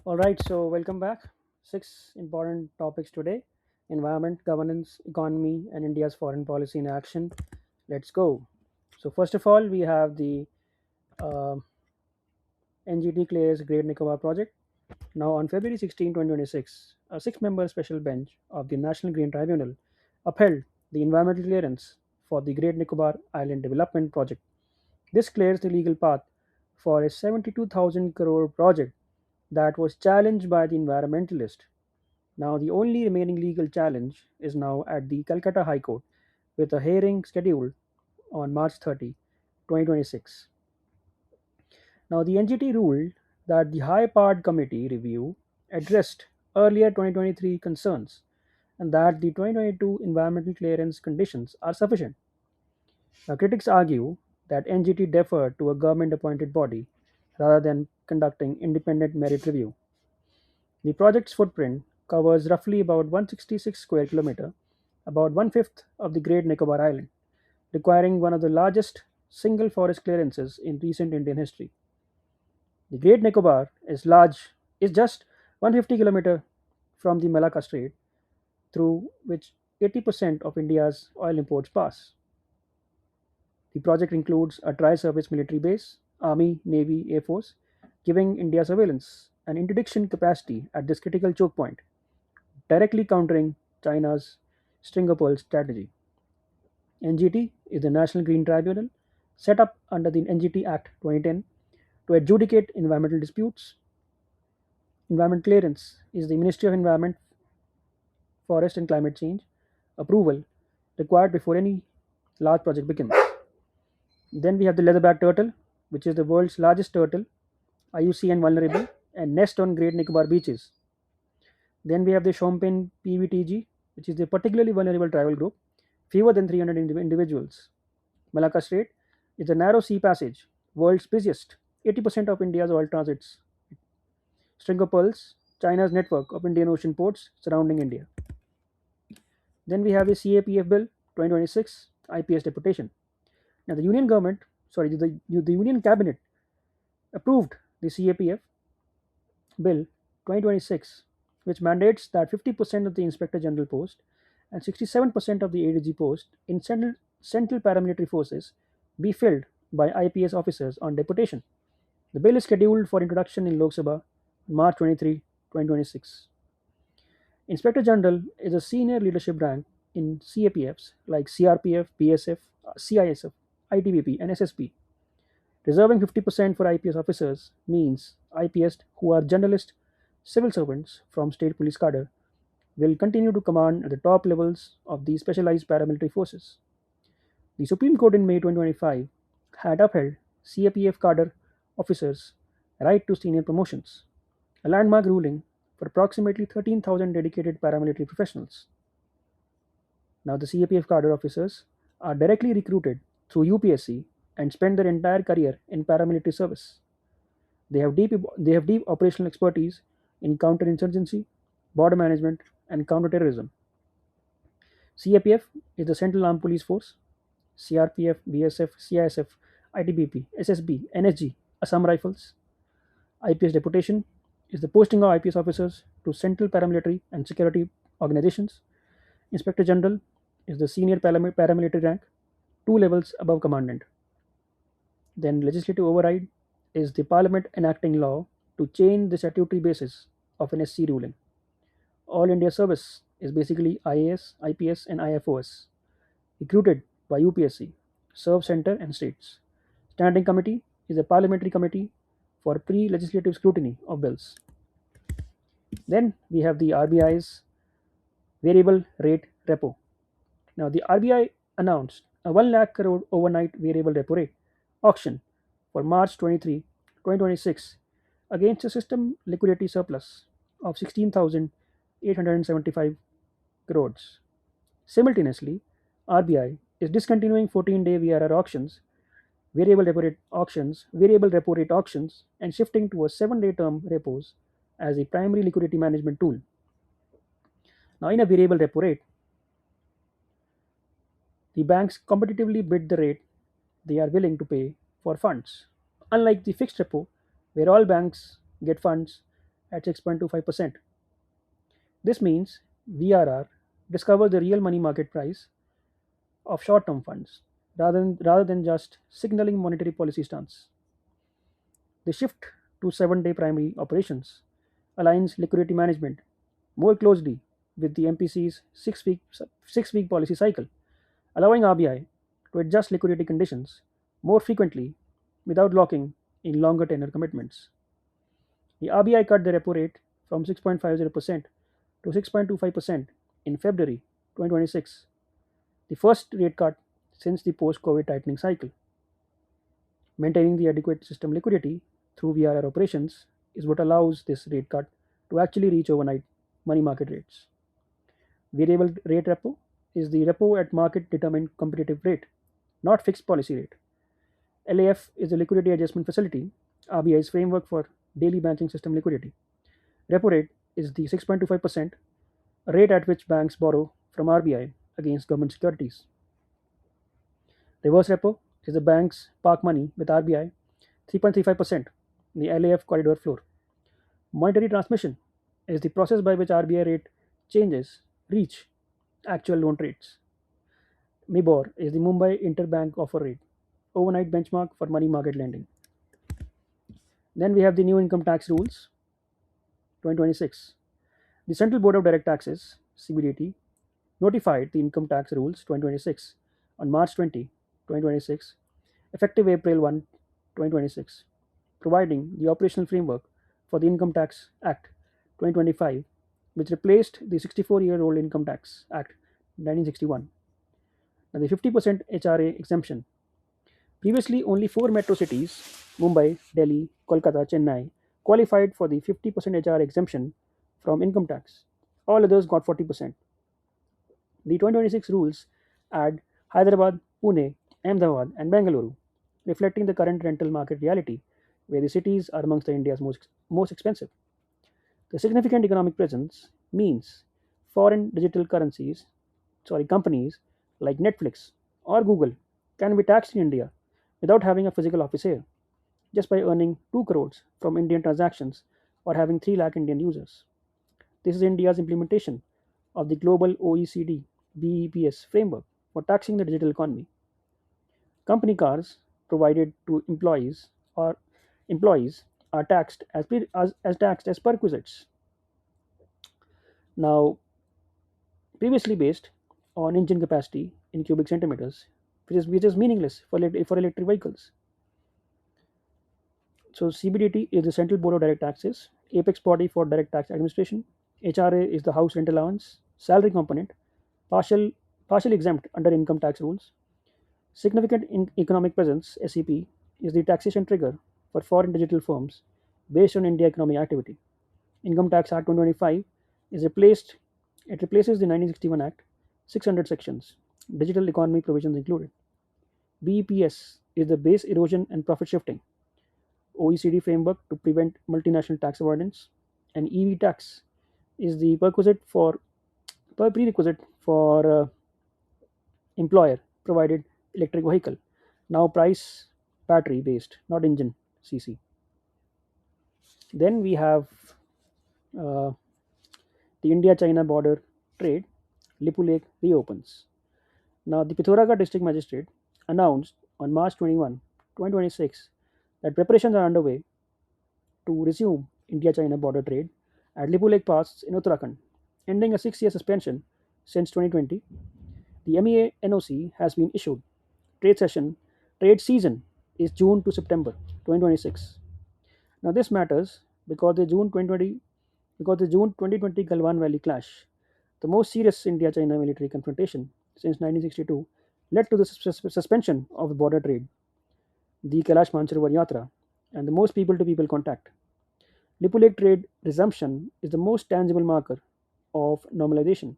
All right, so welcome back. Six important topics today: environment, governance, economy, and India's foreign policy in action. Let's go. So, first of all, we have the uh, NGT clears Great Nicobar project. Now, on February 16, 2026, a six-member special bench of the National Green Tribunal upheld the environmental clearance for the Great Nicobar Island Development Project. This clears the legal path for a 72,000 crore project that was challenged by the environmentalist. Now, the only remaining legal challenge is now at the Calcutta High Court with a hearing scheduled on March 30, 2026. Now, the NGT ruled that the High Part Committee review addressed earlier 2023 concerns and that the 2022 environmental clearance conditions are sufficient. Now, critics argue that NGT deferred to a government appointed body rather than conducting independent merit review. The project's footprint covers roughly about 166 square kilometer, about one-fifth of the Great Nicobar Island, requiring one of the largest single forest clearances in recent Indian history. The Great Nicobar is just 150 km from the Malacca Strait, through which 80% of India's oil imports pass. The project includes a tri-service military base, Army, Navy, Air Force, giving India surveillance and interdiction capacity at this critical choke point, directly countering China's stringer pearl strategy. NGT is the National Green Tribunal set up under the NGT Act 2010 to adjudicate environmental disputes. Environment clearance is the Ministry of Environment, Forest and Climate Change approval required before any large project begins. Then we have the leatherback turtle, which is the world's largest turtle, IUCN vulnerable, and nest on Great Nicobar beaches. Then we have the Shompen PVTG, which is the particularly vulnerable tribal group, fewer than 300 individuals. Malacca Strait is a narrow sea passage, world's busiest, 80% of India's oil transits. Stringer pearls, China's network of Indian Ocean ports surrounding India. Then we have the CAPF Bill 2026 IPS deputation. Now the Union Cabinet approved the CAPF Bill 2026, which mandates that 50% of the Inspector General post and 67% of the ADG post in central paramilitary forces be filled by IPS officers on deputation. The bill is scheduled for introduction in Lok Sabha on March 23, 2026. Inspector General is a senior leadership rank in CAPFs like CRPF, BSF, CISF, ITBP, and SSP. Reserving 50% for IPS officers means IPS who are generalist civil servants from state police cadre will continue to command at the top levels of the specialized paramilitary forces. The Supreme Court in May 2025 had upheld CAPF cadre officers' right to senior promotions, a landmark ruling for approximately 13,000 dedicated paramilitary professionals. Now, the CAPF cadre officers are directly recruited through UPSC and spend their entire career in paramilitary service. They have deep operational expertise in counterinsurgency, border management, and counterterrorism. CAPF is the Central Armed Police Force. CRPF, BSF, CISF, ITBP, SSB, NSG, Assam Rifles. IPS deputation is the posting of IPS officers to central paramilitary and security organizations. Inspector General is the senior paramilitary rank, two levels above commandant. Then legislative override is the parliament enacting law to change the statutory basis of an SC ruling. All India service is basically IAS, IPS, and IFOS, recruited by UPSC, serve center and states. Standing committee is a parliamentary committee for pre-legislative scrutiny of bills. Then we have the RBI's variable rate repo. Now the RBI announced a 1 lakh crore overnight variable repo rate auction for March 23, 2026 against a system liquidity surplus of 16,875 crores. Simultaneously, RBI is discontinuing 14-day VRR auctions, variable repo rate auctions, and shifting to a 7-day term repos as a primary liquidity management tool. Now, in a variable repo rate, the banks competitively bid the rate they are willing to pay for funds. Unlike the fixed repo, where all banks get funds at 6.25%. This means VRR discovers the real money market price of short term funds rather than just signaling monetary policy stance. The shift to 7-day primary operations aligns liquidity management more closely with the MPC's 6-week policy cycle, allowing RBI to adjust liquidity conditions more frequently without locking in longer tenor commitments. The RBI cut the repo rate from 6.50% to 6.25% in February 2026, the first rate cut since the post COVID tightening cycle. Maintaining the adequate system liquidity through VRR operations is what allows this rate cut to actually reach overnight money market rates. Variable rate repo is the repo at market determined competitive rate, not fixed policy rate. LAF is the liquidity adjustment facility, RBI's framework for daily banking system liquidity. Repo rate is the 6.25%, a rate at which banks borrow from RBI against government securities. Reverse repo is the banks park money with RBI 3.35%, the LAF corridor floor. Monetary transmission is the process by which RBI rate changes reach actual loan rates. MIBOR is the Mumbai Interbank Offer Rate, overnight benchmark for money market lending. Then we have the new income tax rules 2026. The Central Board of Direct Taxes (CBDT) notified the income tax rules 2026 on March 20, 2026, effective April 1, 2026, providing the operational framework for the Income Tax Act 2025, which replaced the 64-year-old Income Tax Act 1961. Now, the 50% HRA exemption. Previously, only four metro cities Mumbai, Delhi, Kolkata, Chennai qualified for the 50% HRA exemption from income tax. All others got 40%. The 2026 rules add Hyderabad, Pune, Ahmedabad, and Bangalore, reflecting the current rental market reality, where the cities are amongst India's most expensive. The significant economic presence means foreign digital companies like Netflix or Google can be taxed in India without having a physical office here, just by earning 2 crores from Indian transactions or having 3 lakh Indian users. This is India's implementation of the global OECD BEPS framework for taxing the digital economy. Company cars provided to employees are taxed as taxed as perquisites. Now, previously based on engine capacity in cubic centimeters, which is meaningless for electric vehicles. So CBDT is the Central Board of Direct Taxes, apex body for direct tax administration. HRA is the house rent allowance, salary component, partial partially exempt under income tax rules. Significant economic presence (SEP) is the taxation trigger for foreign digital firms based on India economic activity. Income Tax Act 2025 is replaced. It replaces the 1961 Act, 600 sections, digital economy provisions included. BEPS is the base erosion and profit shifting OECD framework to prevent multinational tax avoidance, and EV tax is the prerequisite for employer provided electric vehicle, now price battery based, not engine CC. Then we have uh, the India-China border trade. Lipu Lake reopens. Now, the Pithoragarh District Magistrate announced on March 21, 2026, that preparations are underway to resume India-China border trade at Lipu Lake Pass in Uttarakhand, ending a 6-year suspension since 2020. The MEA NOC has been issued. Trade session, trade season is June to September 2026. Now this matters because the June 2020 Galwan Valley clash, the most serious India-China military confrontation since 1962, led to the suspension of border trade, the Kailash Mansarovar Yatra, and the most people-to-people contact. Lipulek trade resumption is the most tangible marker of normalization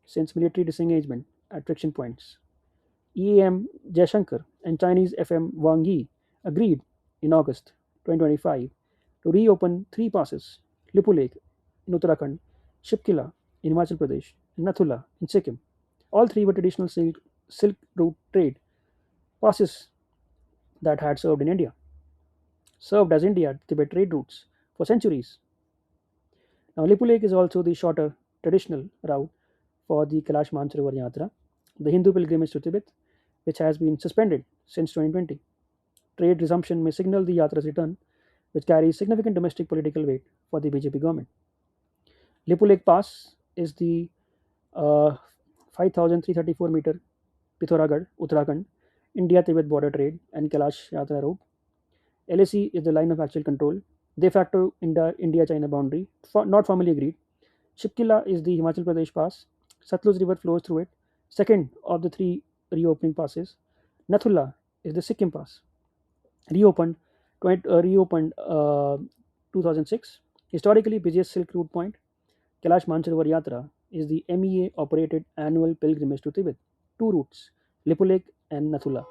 since military disengagement at friction points. EAM Jaishankar and Chinese FM Wang Yi agreed in August 2025 to reopen three passes: Lipu Lake in Uttarakhand, Shipkila in Himachal Pradesh, and Nathula in Sikkim. All three were traditional Silk Route trade passes that had served as India Tibet trade routes for centuries. Now, Lipu Lake is also the shorter traditional route for the Kailash Mansarovar Yatra, the Hindu pilgrimage to Tibet, which has been suspended since 2020. Trade resumption may signal the Yatra's return, which carries significant domestic political weight for the BJP government. Lipu Lake Pass is the 5,334-meter Pithoragarh, Uttarakhand, India-Tibet border trade and Kailash Yatra route. LAC is the line of actual control, de facto India-China boundary, not formally agreed. Shipkila is the Himachal Pradesh pass. Satluj River flows through it, second of the three reopening passes. Nathula is the Sikkim pass, reopened 2006. Historically busiest Silk Route point, Kailash Mansarovar Yatra is the MEA operated annual pilgrimage to Tibet. Two routes, Lipulek and Nathula.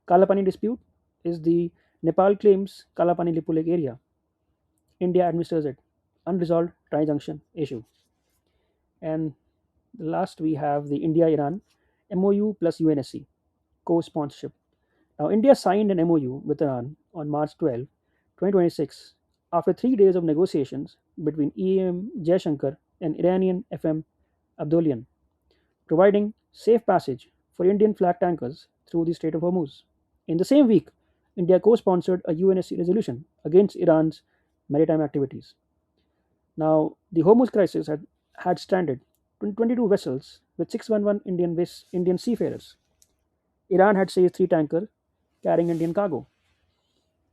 Kalapani dispute is the Nepal claims Kalapani Lipulek area. India administers it. Unresolved tri-junction issue. And last we have the India-Iran MOU plus UNSC co-sponsorship. Now India signed an MOU with Iran on March 12, 2026 after 3 days of negotiations between EAM Jaishankar and Iranian FM Abdolian, providing safe passage for Indian flag tankers through the Strait of Hormuz. In the same week, India co sponsored a UNSC resolution against Iran's maritime activities. Now, the Hormuz crisis had stranded 22 vessels with 611 Indian seafarers. Iran had seized three tankers carrying Indian cargo.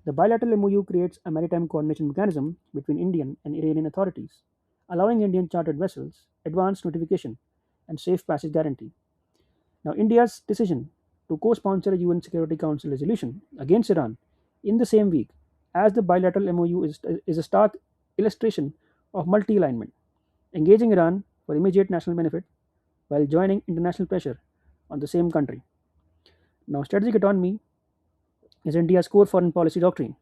The bilateral MOU creates a maritime coordination mechanism between Indian and Iranian authorities, allowing Indian chartered vessels advanced notification and safe passage guarantee. Now, India's decision to co sponsor a UN Security Council resolution against Iran in the same week as the bilateral MOU is a stark illustration of multi alignment, engaging Iran for immediate national benefit while joining international pressure on the same country. Now, strategic autonomy is India's core foreign policy doctrine,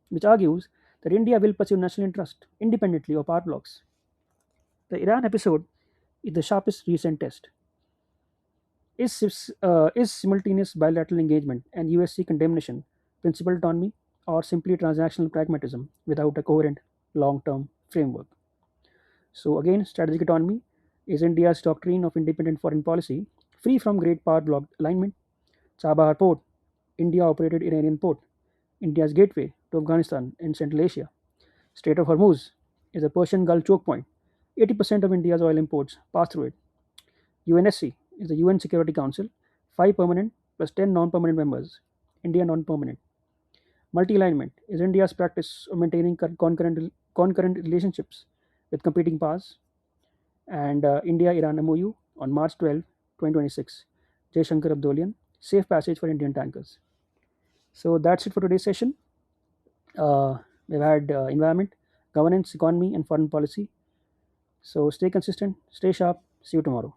which argues that India will pursue national interest independently of power blocs. The Iran episode is the sharpest recent test. Is simultaneous bilateral engagement and USC condemnation principal autonomy or simply transactional pragmatism without a coherent long term framework? So, again, strategic autonomy is India's doctrine of independent foreign policy, free from great power bloc alignment. Chabahar Port, India operated Iranian port, India's gateway to Afghanistan and Central Asia. Strait of Hormuz is a Persian Gulf choke point. 80% of India's oil imports pass through it. UNSC is the UN Security Council, 5 permanent plus 10 non permanent members, India non permanent. Multi alignment is India's practice of maintaining concurrent relationships with competing powers. And India Iran MOU on March 12, 2026. Jay Shankar Abdolian, safe passage for Indian tankers. So that's it for today's session. We've had environment, governance, economy, and foreign policy. So stay consistent, stay sharp. See you tomorrow.